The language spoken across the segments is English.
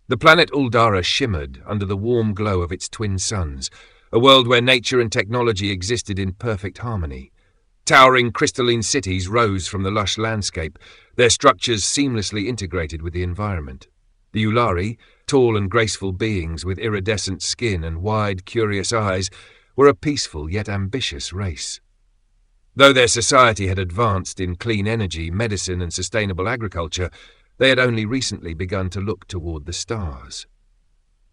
The planet Uldara shimmered under the warm glow of its twin suns, a world where nature and technology existed in perfect harmony. Towering crystalline cities rose from the lush landscape, their structures seamlessly integrated with the environment. The Ulari, tall and graceful beings with iridescent skin and wide, curious eyes, were a peaceful yet ambitious race. Though their society had advanced in clean energy, medicine, and sustainable agriculture, they had only recently begun to look toward the stars.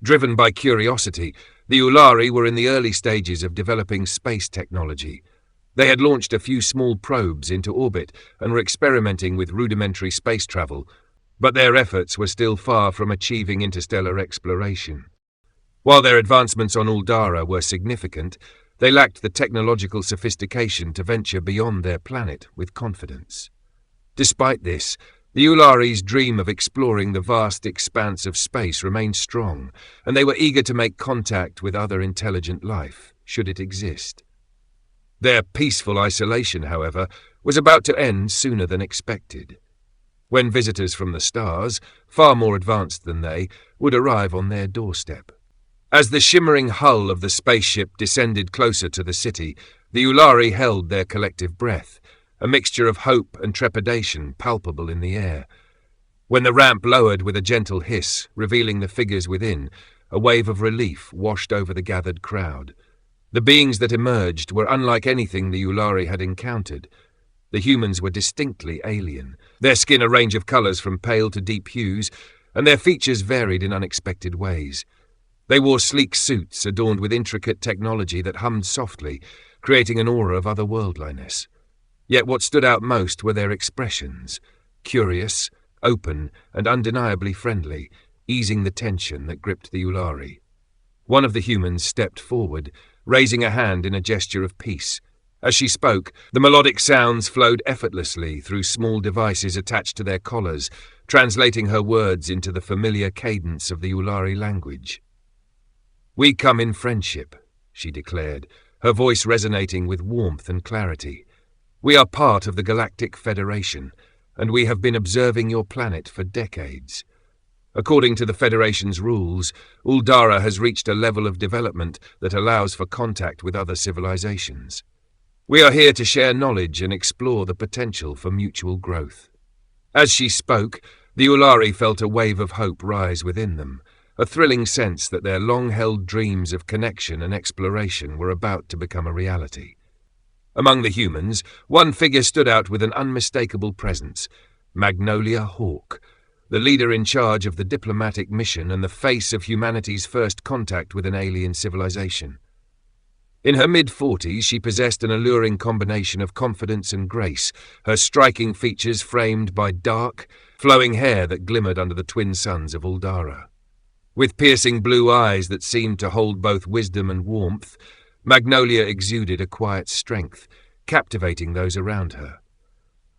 Driven by curiosity, the Ulari were in the early stages of developing space technology. They had launched a few small probes into orbit and were experimenting with rudimentary space travel, but their efforts were still far from achieving interstellar exploration. While their advancements on Uldara were significant, they lacked the technological sophistication to venture beyond their planet with confidence. Despite this, the Ulari's dream of exploring the vast expanse of space remained strong, and they were eager to make contact with other intelligent life, should it exist. Their peaceful isolation, however, was about to end sooner than expected. When visitors from the stars, far more advanced than they, would arrive on their doorstep. As the shimmering hull of the spaceship descended closer to the city, the Ulari held their collective breath, a mixture of hope and trepidation palpable in the air. When the ramp lowered with a gentle hiss, revealing the figures within, a wave of relief washed over the gathered crowd. The beings that emerged were unlike anything the Ulari had encountered. The humans were distinctly alien, their skin a range of colors from pale to deep hues, and their features varied in unexpected ways. They wore sleek suits adorned with intricate technology that hummed softly, creating an aura of otherworldliness. Yet what stood out most were their expressions, curious, open, and undeniably friendly, easing the tension that gripped the Ulari. One of the humans stepped forward, raising a hand in a gesture of peace. As she spoke, the melodic sounds flowed effortlessly through small devices attached to their collars, translating her words into the familiar cadence of the Ulari language. "We come in friendship," she declared, her voice resonating with warmth and clarity. "We are part of the Galactic Federation, and we have been observing your planet for decades. According to the Federation's rules, Uldara has reached a level of development that allows for contact with other civilizations. We are here to share knowledge and explore the potential for mutual growth." As she spoke, the Ulari felt a wave of hope rise within them, a thrilling sense that their long-held dreams of connection and exploration were about to become a reality. Among the humans, one figure stood out with an unmistakable presence, Magnolia Hawke, the leader in charge of the diplomatic mission and the face of humanity's first contact with an alien civilization. In her mid-40s, she possessed an alluring combination of confidence and grace, her striking features framed by dark, flowing hair that glimmered under the twin suns of Uldara. With piercing blue eyes that seemed to hold both wisdom and warmth, Magnolia exuded a quiet strength, captivating those around her.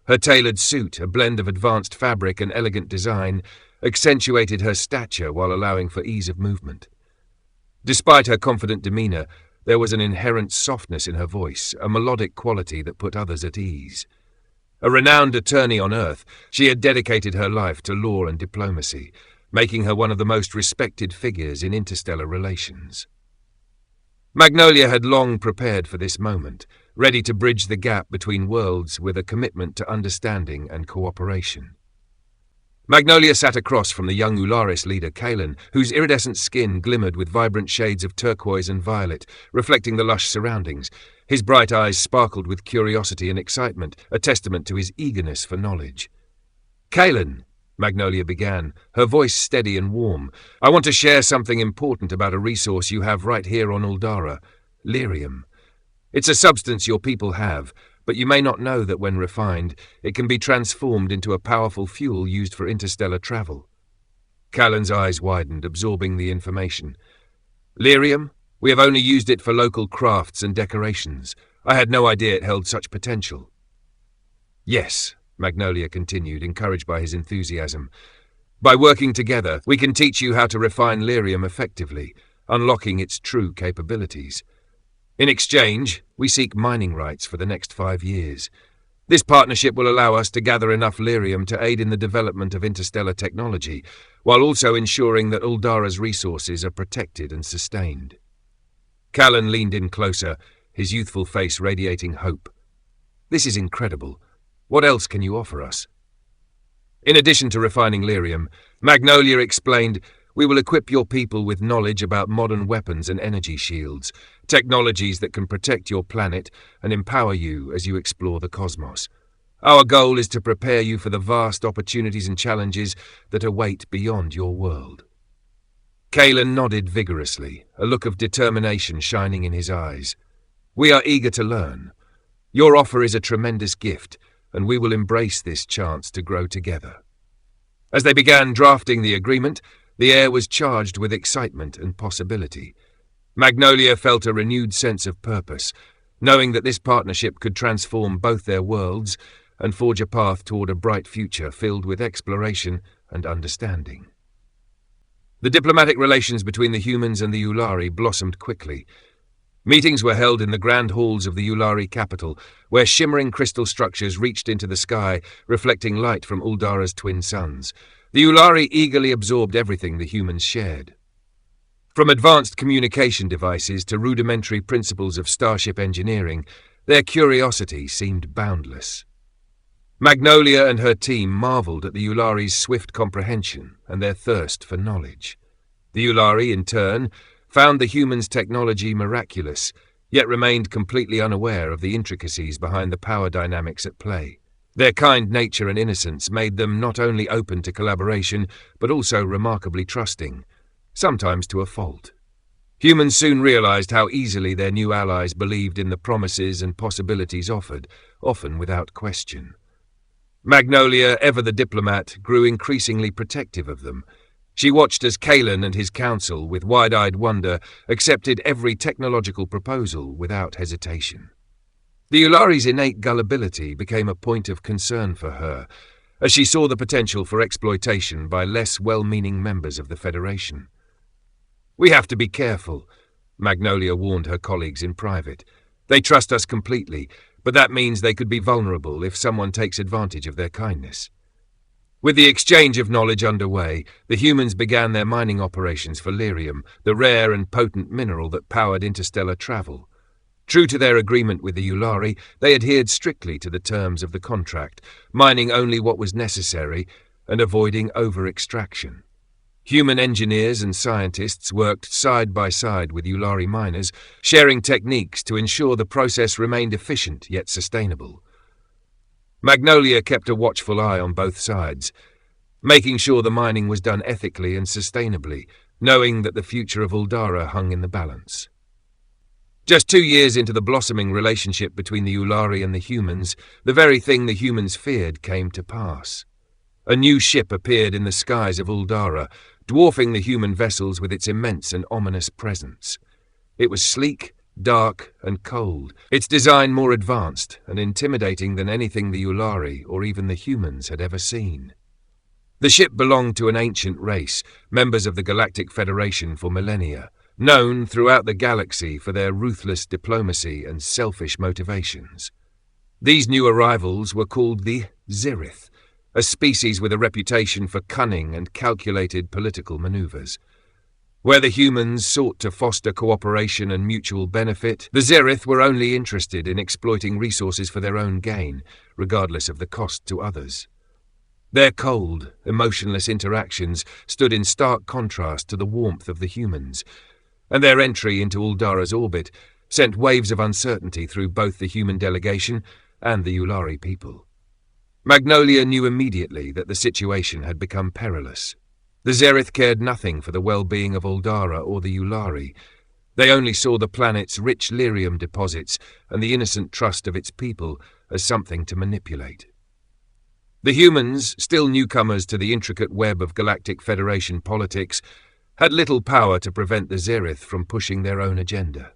Her tailored suit, a blend of advanced fabric and elegant design, accentuated her stature while allowing for ease of movement. Despite her confident demeanor, there was an inherent softness in her voice, a melodic quality that put others at ease. A renowned attorney on Earth, she had dedicated her life to law and diplomacy, making her one of the most respected figures in interstellar relations. Magnolia had long prepared for this moment, ready to bridge the gap between worlds with a commitment to understanding and cooperation. Magnolia sat across from the young Ularis leader Kalen, whose iridescent skin glimmered with vibrant shades of turquoise and violet, reflecting the lush surroundings. His bright eyes sparkled with curiosity and excitement, a testament to his eagerness for knowledge. "Kalen," Magnolia began, her voice steady and warm, "I want to share something important about a resource you have right here on Uldara, lyrium. It's a substance your people have, but you may not know that when refined, it can be transformed into a powerful fuel used for interstellar travel." Callan's eyes widened, absorbing the information. "Lyrium? We have only used it for local crafts and decorations. I had no idea it held such potential." "Yes," Magnolia continued, encouraged by his enthusiasm. "By working together, we can teach you how to refine lyrium effectively, unlocking its true capabilities. In exchange, we seek mining rights for the next 5 years. This partnership will allow us to gather enough lyrium to aid in the development of interstellar technology, while also ensuring that Uldara's resources are protected and sustained. Callan leaned in closer, his youthful face radiating hope. This is incredible. What else can you offer us? In addition to refining lyrium, Magnolia explained, we will equip your people with knowledge about modern weapons and energy shields, technologies that can protect your planet and empower you as you explore the cosmos. Our goal is to prepare you for the vast opportunities and challenges that await beyond your world. Callan nodded vigorously, a look of determination shining in his eyes. We are eager to learn. Your offer is a tremendous gift, and we will embrace this chance to grow together. As they began drafting the agreement, the air was charged with excitement and possibility. Magnolia felt a renewed sense of purpose, knowing that this partnership could transform both their worlds and forge a path toward a bright future filled with exploration and understanding. The diplomatic relations between the humans and the Ulari blossomed quickly. Meetings were held in the grand halls of the Ulari capital, where shimmering crystal structures reached into the sky, reflecting light from Uldara's twin suns. The Ulari eagerly absorbed everything the humans shared. From advanced communication devices to rudimentary principles of starship engineering, their curiosity seemed boundless. Magnolia and her team marveled at the Ulari's swift comprehension and their thirst for knowledge. The Ulari, in turn, found the humans' technology miraculous, yet remained completely unaware of the intricacies behind the power dynamics at play. Their kind nature and innocence made them not only open to collaboration, but also remarkably trusting, sometimes to a fault. Humans soon realized how easily their new allies believed in the promises and possibilities offered, often without question. Magnolia, ever the diplomat, grew increasingly protective of them. She watched as Callan and his council, with wide-eyed wonder, accepted every technological proposal without hesitation. The Ulari's innate gullibility became a point of concern for her, as she saw the potential for exploitation by less well-meaning members of the Federation. We have to be careful, Magnolia warned her colleagues in private. They trust us completely, but that means they could be vulnerable if someone takes advantage of their kindness. With the exchange of knowledge underway, the humans began their mining operations for lyrium, the rare and potent mineral that powered interstellar travel. True to their agreement with the Ulari, they adhered strictly to the terms of the contract, mining only what was necessary and avoiding over-extraction. Human engineers and scientists worked side by side with Ulari miners, sharing techniques to ensure the process remained efficient yet sustainable. Magnolia kept a watchful eye on both sides, making sure the mining was done ethically and sustainably, knowing that the future of Uldara hung in the balance. Just 2 years into the blossoming relationship between the Ulari and the humans, the very thing the humans feared came to pass. A new ship appeared in the skies of Uldara, dwarfing the human vessels with its immense and ominous presence. It was sleek, dark, and cold, its design more advanced and intimidating than anything the Ulari or even the humans had ever seen. The ship belonged to an ancient race, members of the Galactic Federation for millennia, known throughout the galaxy for their ruthless diplomacy and selfish motivations. These new arrivals were called the Zerith, a species with a reputation for cunning and calculated political maneuvers. Where the humans sought to foster cooperation and mutual benefit, the Zerith were only interested in exploiting resources for their own gain, regardless of the cost to others. Their cold, emotionless interactions stood in stark contrast to the warmth of the humans, and their entry into Uldara's orbit sent waves of uncertainty through both the human delegation and the Ulari people. Magnolia knew immediately that the situation had become perilous. The Zerith cared nothing for the well-being of Uldara or the Ulari. They only saw the planet's rich lyrium deposits and the innocent trust of its people as something to manipulate. The humans, still newcomers to the intricate web of Galactic Federation politics, had little power to prevent the Zerith from pushing their own agenda.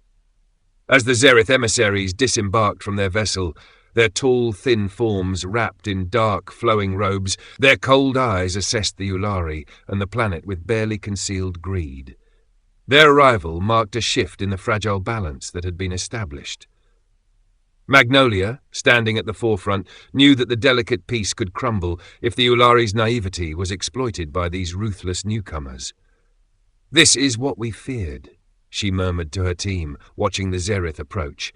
As the Zerith emissaries disembarked from their vessel, their tall, thin forms wrapped in dark, flowing robes, their cold eyes assessed the Ulari and the planet with barely concealed greed. Their arrival marked a shift in the fragile balance that had been established. Magnolia, standing at the forefront, knew that the delicate peace could crumble if the Ulari's naivety was exploited by these ruthless newcomers. "This is what we feared," she murmured to her team, watching the Zerith approach.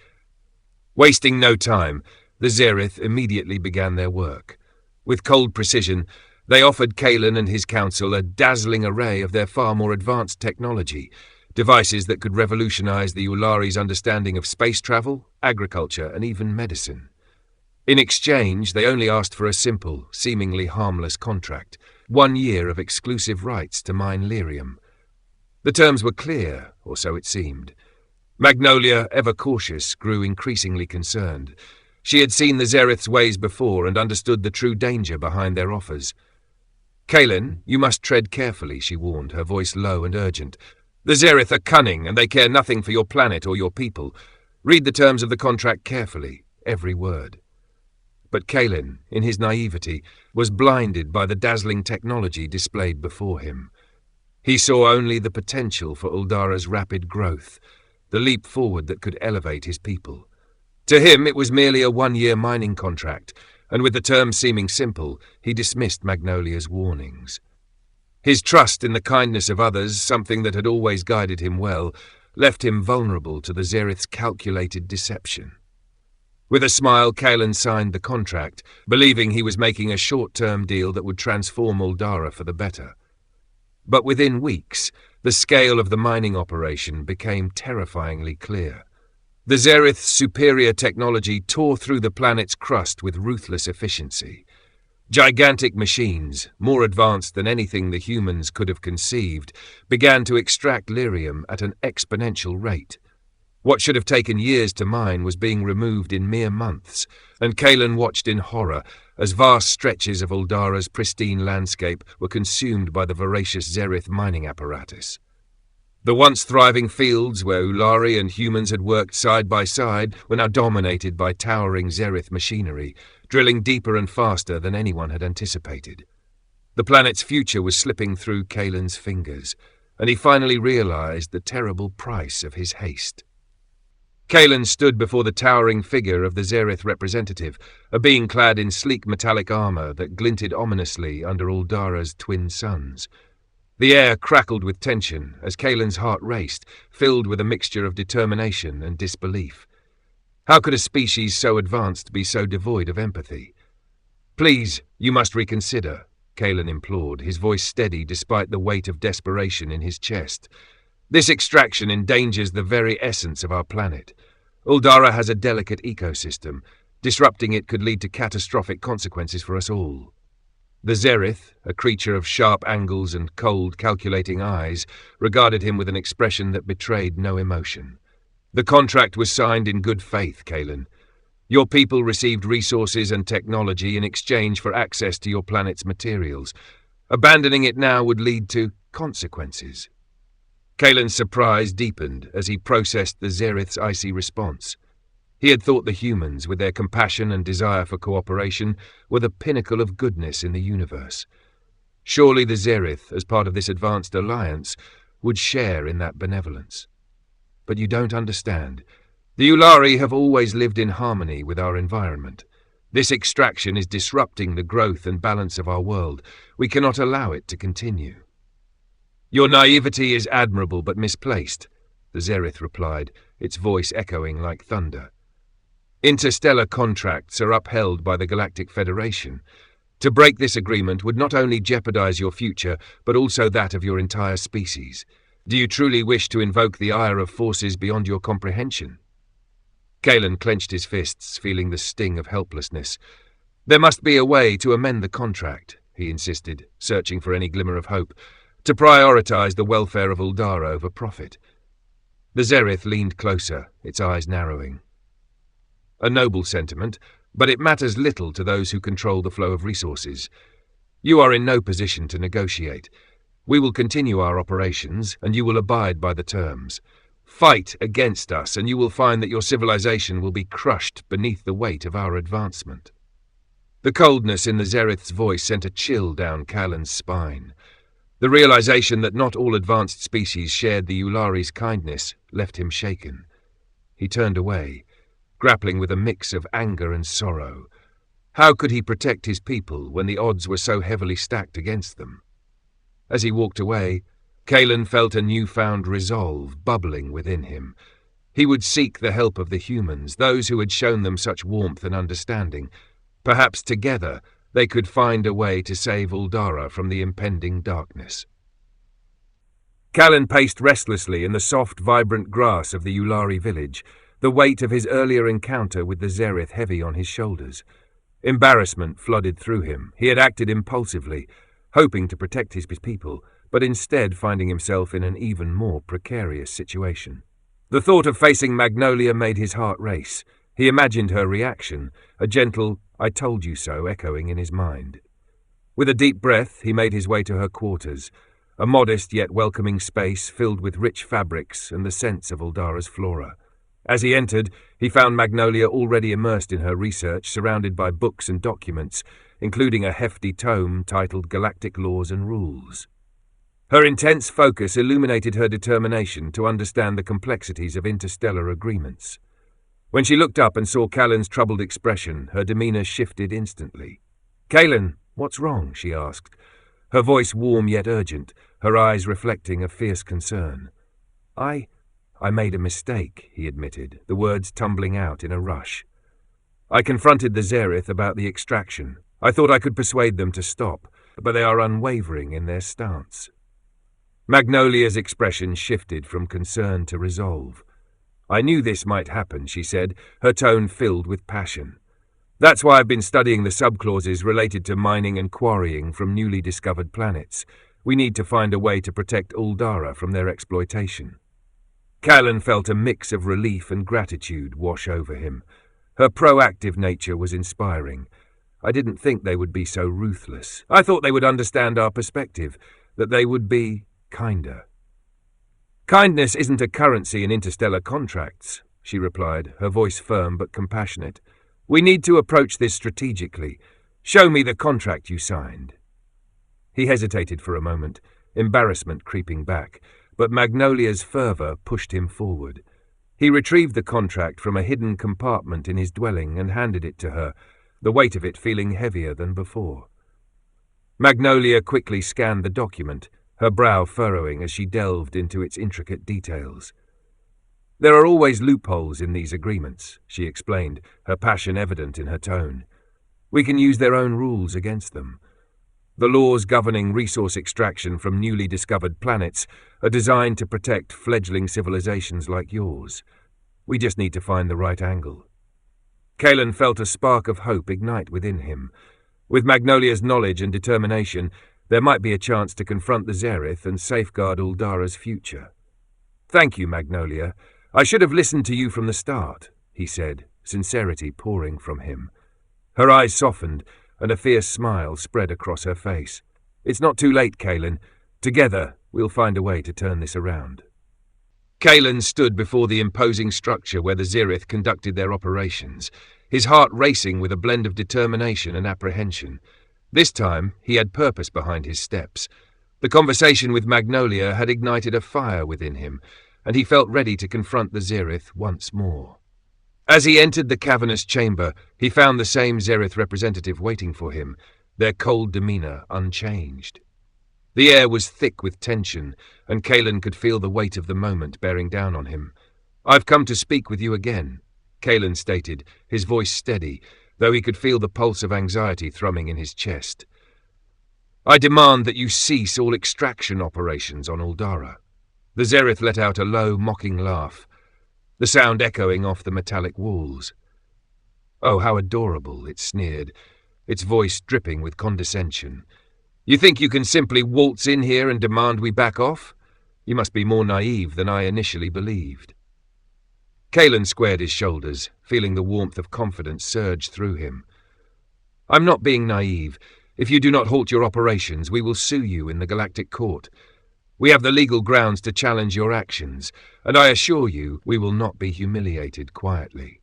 Wasting no time, the Zerith immediately began their work. With cold precision, they offered Kalen and his council a dazzling array of their far more advanced technology, devices that could revolutionize the Ulari's understanding of space travel, agriculture, and even medicine. In exchange, they only asked for a simple, seemingly harmless contract, 1 year of exclusive rights to mine lyrium. The terms were clear, or so it seemed. Magnolia, ever cautious, grew increasingly concerned. She had seen the Zerith's ways before and understood the true danger behind their offers. "Kalen, you must tread carefully," she warned, her voice low and urgent. "The Zerith are cunning, and they care nothing for your planet or your people. Read the terms of the contract carefully, every word." But Kalen, in his naivety, was blinded by the dazzling technology displayed before him. He saw only the potential for Uldara's rapid growth, the leap forward that could elevate his people. To him it was merely a 1-year mining contract, and with the terms seeming simple, he dismissed Magnolia's warnings. His trust in the kindness of others, something that had always guided him well, left him vulnerable to the Zerith's calculated deception. With a smile, Kalen signed the contract, believing he was making a short-term deal that would transform Uldara for the better. But within weeks, the scale of the mining operation became terrifyingly clear. The Zerith's superior technology tore through the planet's crust with ruthless efficiency. Gigantic machines, more advanced than anything the humans could have conceived, began to extract lyrium at an exponential rate. What should have taken years to mine was being removed in mere months, and Kalen watched in horror as vast stretches of Uldara's pristine landscape were consumed by the voracious Zerith mining apparatus. The once thriving fields where Ulari and humans had worked side by side were now dominated by towering Zerith machinery, drilling deeper and faster than anyone had anticipated. The planet's future was slipping through Kalen's fingers, and he finally realized the terrible price of his haste. Kalen stood before the towering figure of the Zerith representative, a being clad in sleek metallic armor that glinted ominously under Uldara's twin suns. The air crackled with tension as Kalen's heart raced, filled with a mixture of determination and disbelief. How could a species so advanced be so devoid of empathy? "Please, you must reconsider," Kalen implored, his voice steady despite the weight of desperation in his chest. "This extraction endangers the very essence of our planet. Uldara has a delicate ecosystem. Disrupting it could lead to catastrophic consequences for us all." The Zerith, a creature of sharp angles and cold, calculating eyes, regarded him with an expression that betrayed no emotion. "The contract was signed in good faith, Kalen. Your people received resources and technology in exchange for access to your planet's materials. Abandoning it now would lead to consequences." Kalen's surprise deepened as he processed the Zerith's icy response. He had thought the humans, with their compassion and desire for cooperation, were the pinnacle of goodness in the universe. Surely the Zerith, as part of this advanced alliance, would share in that benevolence. "But you don't understand. The Ulari have always lived in harmony with our environment. This extraction is disrupting the growth and balance of our world. We cannot allow it to continue." "Your naivety is admirable but misplaced," the Zerith replied, its voice echoing like thunder. "Interstellar contracts are upheld by the Galactic Federation. To break this agreement would not only jeopardize your future, but also that of your entire species. Do you truly wish to invoke the ire of forces beyond your comprehension?" Kalen clenched his fists, feeling the sting of helplessness. "There must be a way to amend the contract," he insisted, searching for any glimmer of hope, "to prioritize the welfare of Uldara over profit." The Zerith leaned closer, its eyes narrowing. "A noble sentiment, but it matters little to those who control the flow of resources. You are in no position to negotiate. We will continue our operations, and you will abide by the terms. Fight against us, and you will find that your civilization will be crushed beneath the weight of our advancement." The coldness in the Zerith's voice sent a chill down Kalen's spine. The realization that not all advanced species shared the Ulari's kindness left him shaken. He turned away. grappling with a mix of anger and sorrow. How could he protect his people when the odds were so heavily stacked against them? As he walked away, Kalen felt a newfound resolve bubbling within him. He would seek the help of the humans, those who had shown them such warmth and understanding. Perhaps together they could find a way to save Uldara from the impending darkness. Kalen paced restlessly in the soft, vibrant grass of the Ulari village, the weight of his earlier encounter with the Zerith heavy on his shoulders. Embarrassment flooded through him. He had acted impulsively, hoping to protect his people, but instead finding himself in an even more precarious situation. The thought of facing Magnolia made his heart race. He imagined her reaction, a gentle, "I told you so," echoing in his mind. With a deep breath, he made his way to her quarters, a modest yet welcoming space filled with rich fabrics and the scents of Uldara's flora. As he entered, he found Magnolia already immersed in her research, surrounded by books and documents, including a hefty tome titled Galactic Laws and Rules. Her intense focus illuminated her determination to understand the complexities of interstellar agreements. When she looked up and saw Kalen's troubled expression, her demeanor shifted instantly. "Kalen, what's wrong?" she asked, her voice warm yet urgent, her eyes reflecting a fierce concern. I made a mistake," he admitted, the words tumbling out in a rush. "I confronted the Zerith about the extraction. I thought I could persuade them to stop, but they are unwavering in their stance." Magnolia's expression shifted from concern to resolve. "I knew this might happen," she said, her tone filled with passion. "That's why I've been studying the subclauses related to mining and quarrying from newly discovered planets. We need to find a way to protect Uldara from their exploitation." Kalen felt a mix of relief and gratitude wash over him. Her proactive nature was inspiring. "I didn't think they would be so ruthless. I thought they would understand our perspective, that they would be kinder." "Kindness isn't a currency in interstellar contracts," she replied, her voice firm but compassionate. "We need to approach this strategically. Show me the contract you signed." He hesitated for a moment, embarrassment creeping back, but Magnolia's fervour pushed him forward. He retrieved the contract from a hidden compartment in his dwelling and handed it to her, the weight of it feeling heavier than before. Magnolia quickly scanned the document, her brow furrowing as she delved into its intricate details. "There are always loopholes in these agreements," she explained, her passion evident in her tone. "We can use their own rules against them. The laws governing resource extraction from newly discovered planets are designed to protect fledgling civilizations like yours. We just need to find the right angle." Kalen felt a spark of hope ignite within him. With Magnolia's knowledge and determination, there might be a chance to confront the Zerith and safeguard Uldara's future. "Thank you, Magnolia. I should have listened to you from the start," he said, sincerity pouring from him. Her eyes softened, and a fierce smile spread across her face. "It's not too late, Kalen. Together, we'll find a way to turn this around." Kalen stood before the imposing structure where the Zerith conducted their operations, his heart racing with a blend of determination and apprehension. This time, he had purpose behind his steps. The conversation with Magnolia had ignited a fire within him, and he felt ready to confront the Zerith once more. As he entered the cavernous chamber, he found the same Zerith representative waiting for him, their cold demeanor unchanged. The air was thick with tension, and Kalen could feel the weight of the moment bearing down on him. "I've come to speak with you again," Kalen stated, his voice steady, though he could feel the pulse of anxiety thrumming in his chest. "I demand that you cease all extraction operations on Uldara." The Zerith let out a low, mocking laugh, the sound echoing off the metallic walls. "Oh, how adorable," it sneered, its voice dripping with condescension. "You think you can simply waltz in here and demand we back off? You must be more naive than I initially believed." Kalen squared his shoulders, feeling the warmth of confidence surge through him. "I'm not being naive. If you do not halt your operations, we will sue you in the Galactic Court. We have the legal grounds to challenge your actions, and I assure you we will not be humiliated quietly."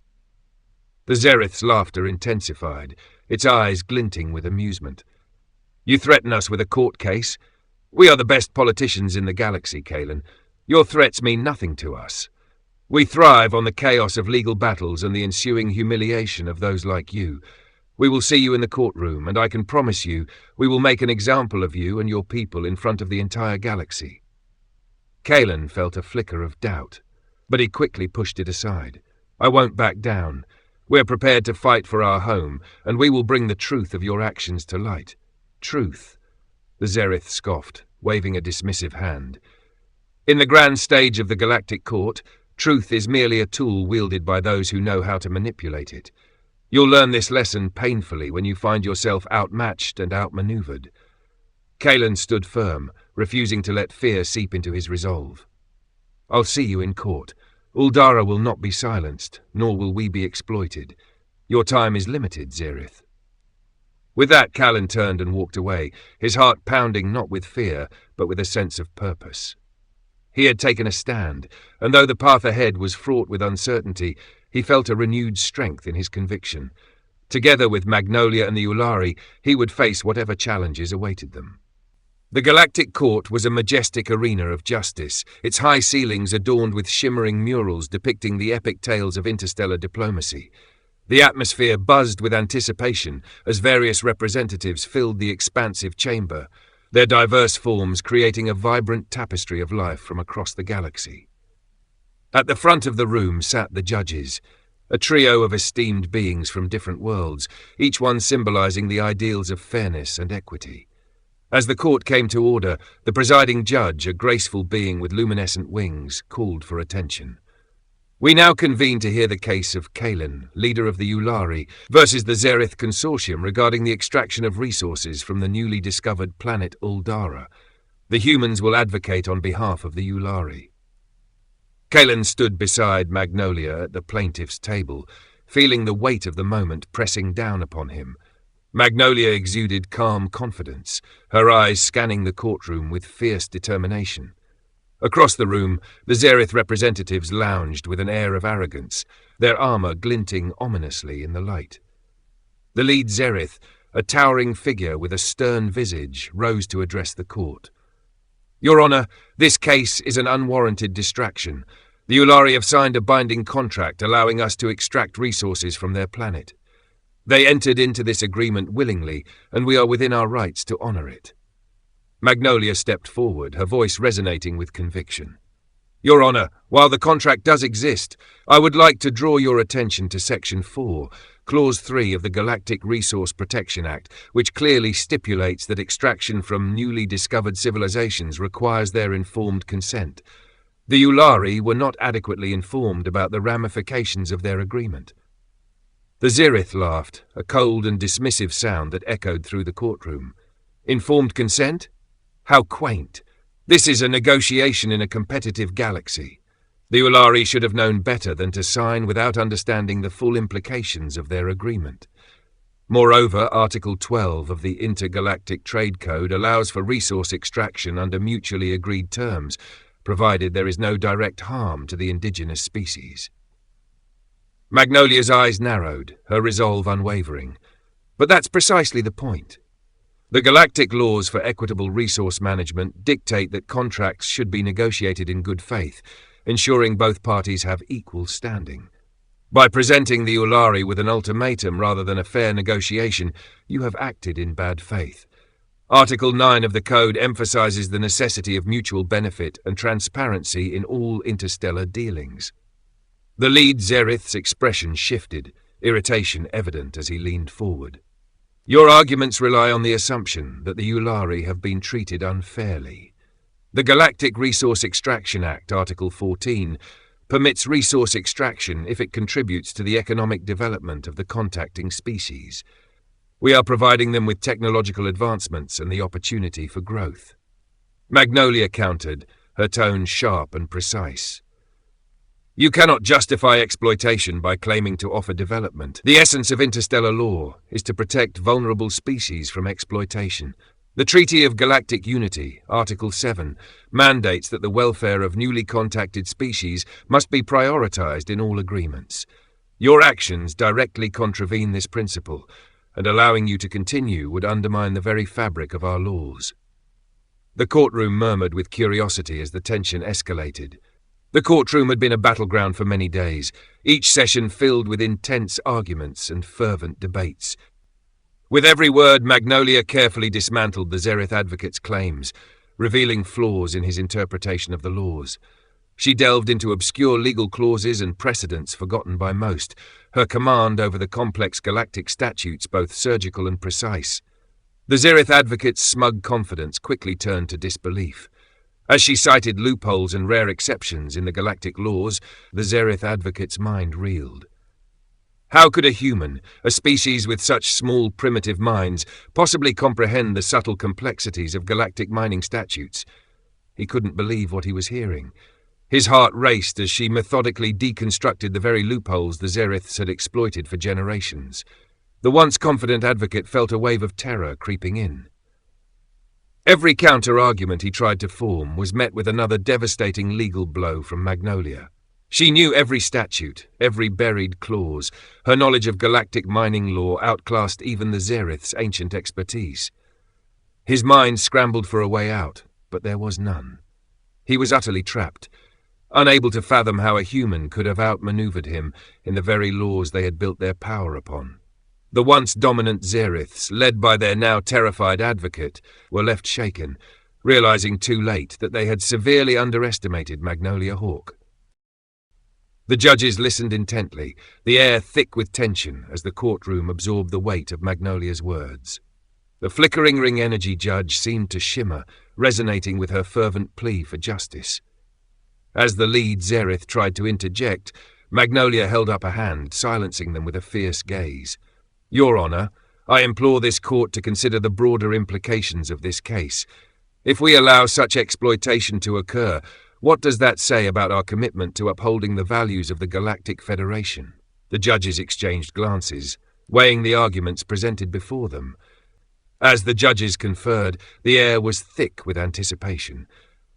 The Zerith's laughter intensified, its eyes glinting with amusement. "You threaten us with a court case? We are the best politicians in the galaxy, Kalen. Your threats mean nothing to us. We thrive on the chaos of legal battles and the ensuing humiliation of those like you. We will see you in the courtroom, and I can promise you we will make an example of you and your people in front of the entire galaxy." Kalen felt a flicker of doubt, but he quickly pushed it aside. "I won't back down. We're prepared to fight for our home, and we will bring the truth of your actions to light." "Truth?" the Zerith scoffed, waving a dismissive hand. "In the grand stage of the galactic court, truth is merely a tool wielded by those who know how to manipulate it. You'll learn this lesson painfully when you find yourself outmatched and outmaneuvered." Kalen stood firm, refusing to let fear seep into his resolve. "I'll see you in court. Uldara will not be silenced, nor will we be exploited. Your time is limited, Zerith." With that, Kalen turned and walked away, his heart pounding not with fear, but with a sense of purpose. He had taken a stand, and though the path ahead was fraught with uncertainty, he felt a renewed strength in his conviction. Together with Magnolia and the Ulari, he would face whatever challenges awaited them. The Galactic Court was a majestic arena of justice, its high ceilings adorned with shimmering murals depicting the epic tales of interstellar diplomacy. The atmosphere buzzed with anticipation as various representatives filled the expansive chamber, their diverse forms creating a vibrant tapestry of life from across the galaxy. At the front of the room sat the judges, a trio of esteemed beings from different worlds, each one symbolizing the ideals of fairness and equity. As the court came to order, the presiding judge, a graceful being with luminescent wings, called for attention. "We now convene to hear the case of Kalen, leader of the Ulari, versus the Zerith Consortium regarding the extraction of resources from the newly discovered planet Uldara. The humans will advocate on behalf of the Ulari." Kalen stood beside Magnolia at the plaintiff's table, feeling the weight of the moment pressing down upon him. Magnolia exuded calm confidence, her eyes scanning the courtroom with fierce determination. Across the room, the Zerith representatives lounged with an air of arrogance, their armor glinting ominously in the light. The lead Zerith, a towering figure with a stern visage, rose to address the court. "Your Honor, this case is an unwarranted distraction. The Ulari have signed a binding contract allowing us to extract resources from their planet. They entered into this agreement willingly, and we are within our rights to honor it." Magnolia stepped forward, her voice resonating with conviction. "Your Honor, while the contract does exist, I would like to draw your attention to Section 4, Clause 3 of the Galactic Resource Protection Act, which clearly stipulates that extraction from newly discovered civilizations requires their informed consent. The Ulari were not adequately informed about the ramifications of their agreement." The Zerith laughed, a cold and dismissive sound that echoed through the courtroom. "Informed consent? How quaint. This is a negotiation in a competitive galaxy. The Ulari should have known better than to sign without understanding the full implications of their agreement. Moreover, Article 12 of the Intergalactic Trade Code allows for resource extraction under mutually agreed terms, provided there is no direct harm to the indigenous species." Magnolia's eyes narrowed, her resolve unwavering. "But that's precisely the point. The galactic laws for equitable resource management dictate that contracts should be negotiated in good faith, ensuring both parties have equal standing. By presenting the Ulari with an ultimatum rather than a fair negotiation, you have acted in bad faith. Article 9 of the Code emphasizes the necessity of mutual benefit and transparency in all interstellar dealings." The lead Zerith's expression shifted, irritation evident as he leaned forward. "Your arguments rely on the assumption that the Ulari have been treated unfairly. The Galactic Resource Extraction Act, Article 14, permits resource extraction if it contributes to the economic development of the contacting species. We are providing them with technological advancements and the opportunity for growth." Magnolia countered, her tone sharp and precise. "You cannot justify exploitation by claiming to offer development. The essence of interstellar law is to protect vulnerable species from exploitation. The Treaty of Galactic Unity, Article 7, mandates that the welfare of newly contacted species must be prioritized in all agreements. Your actions directly contravene this principle, and allowing you to continue would undermine the very fabric of our laws." The courtroom murmured with curiosity as the tension escalated. The courtroom had been a battleground for many days, each session filled with intense arguments and fervent debates. With every word, Magnolia carefully dismantled the Zerith advocate's claims, revealing flaws in his interpretation of the laws. She delved into obscure legal clauses and precedents forgotten by most, her command over the complex galactic statutes both surgical and precise. The Zerith advocate's smug confidence quickly turned to disbelief. As she cited loopholes and rare exceptions in the galactic laws, the Zerith advocate's mind reeled. How could a human, a species with such small primitive minds, possibly comprehend the subtle complexities of galactic mining statutes? He couldn't believe what he was hearing. His heart raced as she methodically deconstructed the very loopholes the Zeriths had exploited for generations. The once confident advocate felt a wave of terror creeping in. Every counter-argument he tried to form was met with another devastating legal blow from Magnolia. She knew every statute, every buried clause. Her knowledge of galactic mining law outclassed even the Zerith's ancient expertise. His mind scrambled for a way out, but there was none. He was utterly trapped, unable to fathom how a human could have outmaneuvered him in the very laws they had built their power upon. The once dominant Zeriths, led by their now terrified advocate, were left shaken, realizing too late that they had severely underestimated Magnolia Hawke. The judges listened intently, the air thick with tension as the courtroom absorbed the weight of Magnolia's words. The flickering ring energy judge seemed to shimmer, resonating with her fervent plea for justice. As the lead Zerith tried to interject, Magnolia held up a hand, silencing them with a fierce gaze. "Your Honor, I implore this court to consider the broader implications of this case. If we allow such exploitation to occur, what does that say about our commitment to upholding the values of the Galactic Federation?" The judges exchanged glances, weighing the arguments presented before them. As the judges conferred, the air was thick with anticipation.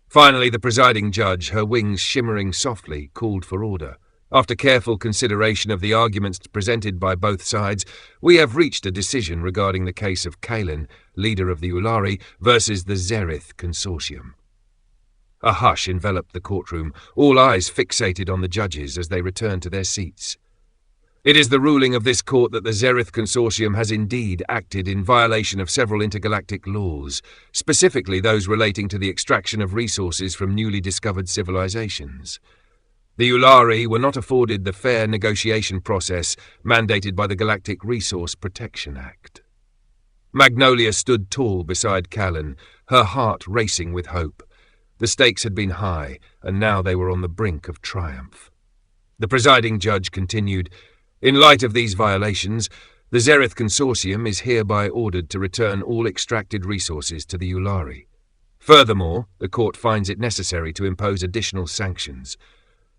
Finally, the presiding judge, her wings shimmering softly, called for order. "After careful consideration of the arguments presented by both sides, we have reached a decision regarding the case of Kalin, leader of the Ulari, versus the Zerith Consortium." A hush enveloped the courtroom, all eyes fixated on the judges as they returned to their seats. "It is the ruling of this court that the Zerith Consortium has indeed acted in violation of several intergalactic laws, specifically those relating to the extraction of resources from newly discovered civilizations. The Ulari were not afforded the fair negotiation process mandated by the Galactic Resource Protection Act." Magnolia stood tall beside Kalin, her heart racing with hope. The stakes had been high, and now they were on the brink of triumph. The presiding judge continued, "In light of these violations, the Zerith Consortium is hereby ordered to return all extracted resources to the Ulari. Furthermore, the court finds it necessary to impose additional sanctions.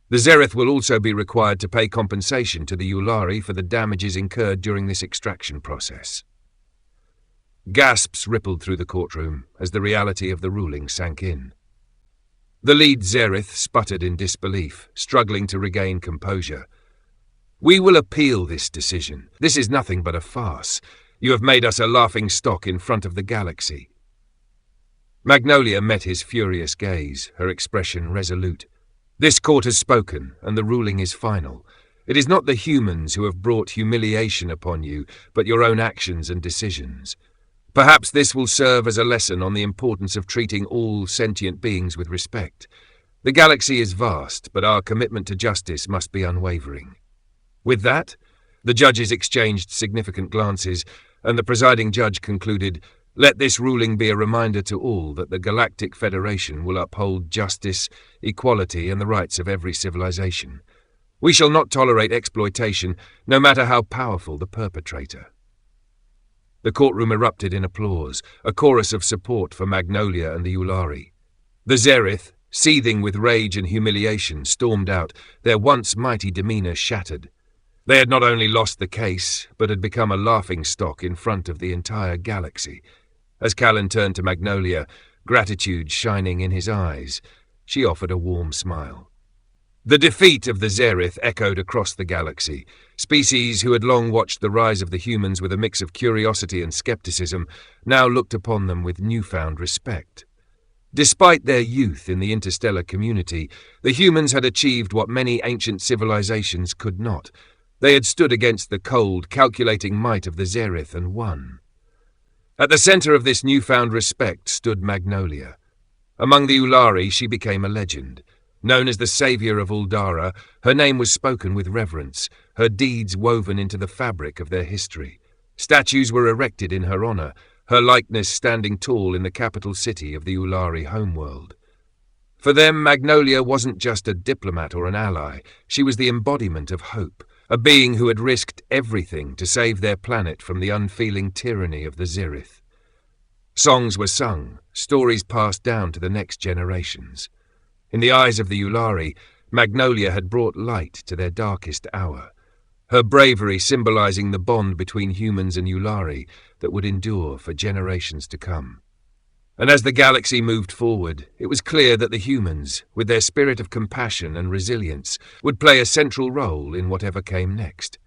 The Zerith will also be required to pay compensation to the Ulari for the damages incurred during this extraction process." Gasps rippled through the courtroom as the reality of the ruling sank in. The lead Zerith sputtered in disbelief, struggling to regain composure. "We will appeal this decision. This is nothing but a farce. You have made us a laughing stock in front of the galaxy." Magnolia met his furious gaze, her expression resolute. "This court has spoken, and the ruling is final. It is not the humans who have brought humiliation upon you, but your own actions and decisions. Perhaps this will serve as a lesson on the importance of treating all sentient beings with respect. The galaxy is vast, but our commitment to justice must be unwavering." With that, the judges exchanged significant glances, and the presiding judge concluded, "Let this ruling be a reminder to all that the Galactic Federation will uphold justice, equality, and the rights of every civilization. We shall not tolerate exploitation, no matter how powerful the perpetrator." The courtroom erupted in applause, a chorus of support for Magnolia and the Ulari. The Zerith, seething with rage and humiliation, stormed out, their once mighty demeanor shattered. They had not only lost the case, but had become a laughingstock in front of the entire galaxy. As Kalin turned to Magnolia, gratitude shining in his eyes, she offered a warm smile. The defeat of the Zerith echoed across the galaxy. Species who had long watched the rise of the humans with a mix of curiosity and skepticism now looked upon them with newfound respect. Despite their youth in the interstellar community, the humans had achieved what many ancient civilizations could not. They had stood against the cold, calculating might of the Zerith and won. At the center of this newfound respect stood Magnolia. Among the Ulari, she became a legend. Known as the savior of Uldara, her name was spoken with reverence, her deeds woven into the fabric of their history. Statues were erected in her honor, her likeness standing tall in the capital city of the Ulari homeworld. For them, Magnolia wasn't just a diplomat or an ally. She was the embodiment of hope, a being who had risked everything to save their planet from the unfeeling tyranny of the Zerith. Songs were sung, stories passed down to the next generations. In the eyes of the Ulari, Magnolia had brought light to their darkest hour, her bravery symbolizing the bond between humans and Ulari that would endure for generations to come. And as the galaxy moved forward, it was clear that the humans, with their spirit of compassion and resilience, would play a central role in whatever came next.